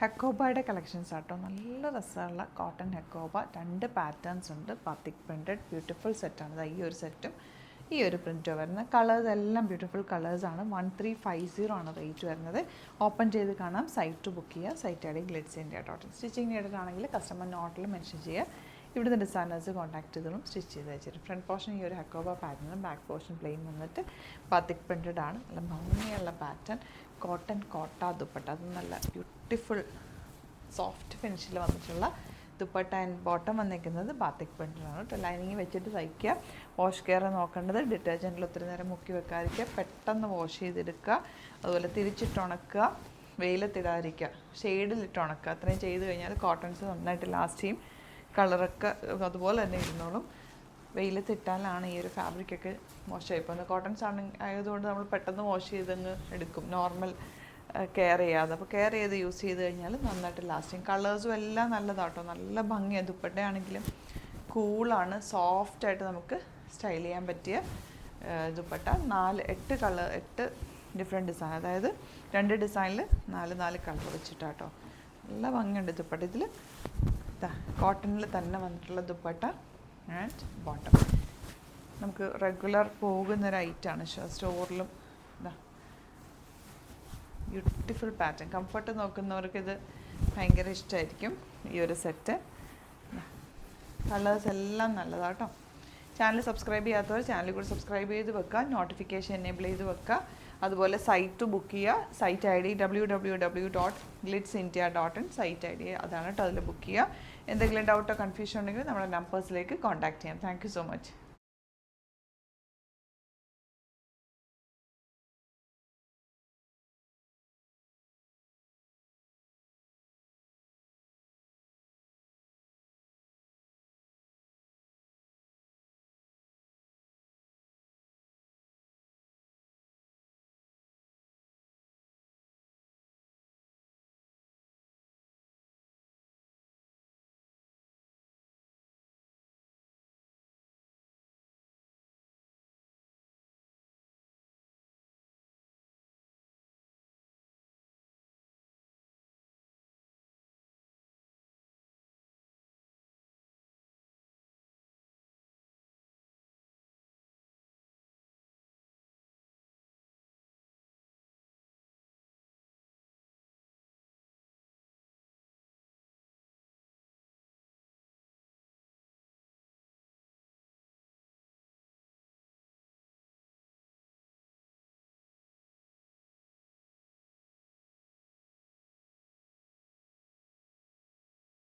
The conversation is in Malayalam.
ഹെക്കോബയുടെ കളക്ഷൻസ് ആട്ടോ. നല്ല രസമുള്ള കോട്ടൺ ഹെക്കോബ. 2 പാറ്റേൺസ് ഉണ്ട്. ബാത്തിക് പ്രിൻറ്റഡ് ബ്യൂട്ടിഫുൾ സെറ്റാണ്. ഈ ഒരു സെറ്റും ഈ ഒരു പ്രിൻറ്റോ വരുന്നത്. കളേഴ്സ് എല്ലാം ബ്യൂട്ടിഫുൾ കളേഴ്സാണ്. 1350 ആണ് റേറ്റ് വരുന്നത്. ഓപ്പൺ ചെയ്ത് കാണാം. സൈറ്റ് ബുക്ക് ചെയ്യുക. Site I D glitz India .in. Stitching നീഡാണെങ്കിൽ കസ്റ്റമർ നോട്ടിൽ മെൻഷൻ ചെയ്യുക. ഇവിടുത്തെ ഡിസൈനേഴ്സ് കോൺടാക്ട് ചെയ്തോളും, സ്റ്റിച്ച് ചെയ്ത് വെച്ചിട്ട്. ഫ്രണ്ട് പോർഷൻ ഈ ഒരു ഹെക്കോബ പാറ്റേണും ബാക്ക് പോർഷൻ പ്ലെയിൻ വന്നിട്ട് ബാത്തിക് പ്രിൻറ്റഡ് ആണ്. നല്ല ഭംഗിയുള്ള പാറ്റേൺ. കോട്ടൺ കോട്ട ദുപ്പട്ട. അത് നല്ല ബ്യൂട്ടിഫുൾ സോഫ്റ്റ് ഫിനിഷിൽ വന്നിട്ടുള്ള ദുപ്പട്ട. ആൻഡ് ബോട്ടം വന്നിരിക്കുന്നത് ബാത്തിക് പ്രിൻറ്റഡാണ് കേട്ടോ. ലൈനിങ് വെച്ചിട്ട് തയ്ക്കുക. വാഷ് കെയർ നോക്കേണ്ടത് ഡിറ്റർജൻറ്റിൽ ഒത്തിരി നേരം മുക്കി വെക്കാതിരിക്കുക. പെട്ടെന്ന് വാഷ് ചെയ്തെടുക്കുക. അതുപോലെ തിരിച്ചിട്ട് ഉണക്കുക. വെയിലത്തിടാതിരിക്കുക. ഷെയ്ഡിലിട്ട് ഉണക്കുക. അത്രയും ചെയ്ത് കഴിഞ്ഞാൽ കോട്ടൺസ് നന്നായിട്ട് ലാസ്റ്റ് ചെയ്യും. കളറൊക്കെ അതുപോലെ തന്നെ ഇരുന്നോളും. വെയിലത്തിട്ടാലാണ് ഈ ഒരു ഫാബ്രിക്കൊക്കെ മോശമായി പോകുന്നത്. കോട്ടൺസ് ആയതുകൊണ്ട് നമ്മൾ പെട്ടെന്ന് വാഷ് ചെയ്തങ്ങ് എടുക്കും, നോർമൽ കെയർ ചെയ്യാതെ. അപ്പോൾ കെയർ ചെയ്ത് യൂസ് ചെയ്ത് കഴിഞ്ഞാൽ നന്നായിട്ട് ലാസ്റ്റിങ്. കളേഴ്സും എല്ലാം നല്ലതാട്ടോ. നല്ല ഭംഗിയാണ്. ദുപ്പട്ടയാണെങ്കിലും കൂളാണ്. സോഫ്റ്റായിട്ട് നമുക്ക് സ്റ്റൈൽ ചെയ്യാൻ പറ്റിയ ദുപ്പട്ട. 8 ഡിഫറെൻറ്റ് ഡിസൈൻ, അതായത് 2 ഡിസൈനിൽ 4 കളർ വെച്ചിട്ടാട്ടോ. നല്ല ഭംഗിയുണ്ട് ദുപ്പട്ട. ഇതിൽ കോട്ടണിൽ തന്നെ വന്നിട്ടുള്ള ദുപ്പട്ട ആൻഡ് ബോട്ടം. നമുക്ക് റെഗുലർ പോകുന്നൊരു ഐറ്റമാണ്. സ്റ്റോറിലും ബ്യൂട്ടിഫുൾ പാറ്റേൺ. കംഫർട്ട് നോക്കുന്നവർക്ക് ഇത് ഭയങ്കര ഇഷ്ടമായിരിക്കും ഈ ഒരു സെറ്റ്. കളേഴ്സ് എല്ലാം നല്ലതാട്ടോ. ചാനൽ സബ്സ്ക്രൈബ് ചെയ്യാത്തവർ ചാനൽ കൂടി സബ്സ്ക്രൈബ് ചെയ്ത് വെക്കുക. നോട്ടിഫിക്കേഷൻ എനേബിൾ ചെയ്ത് വെക്കുക. അതുപോലെ സൈറ്റ് ബുക്ക് ചെയ്യുക. Site I D www.glitzindia.in. Site I D അതാണ് കേട്ടോ. അതിൽ ബുക്ക് ചെയ്യുക. എന്തെങ്കിലും ഡൗട്ടോ കൺഫ്യൂഷൻ ഉണ്ടെങ്കിൽ നമ്മുടെ നമ്പേഴ്സിലേക്ക് കോൺടാക്ട് ചെയ്യാം. Thank you so much.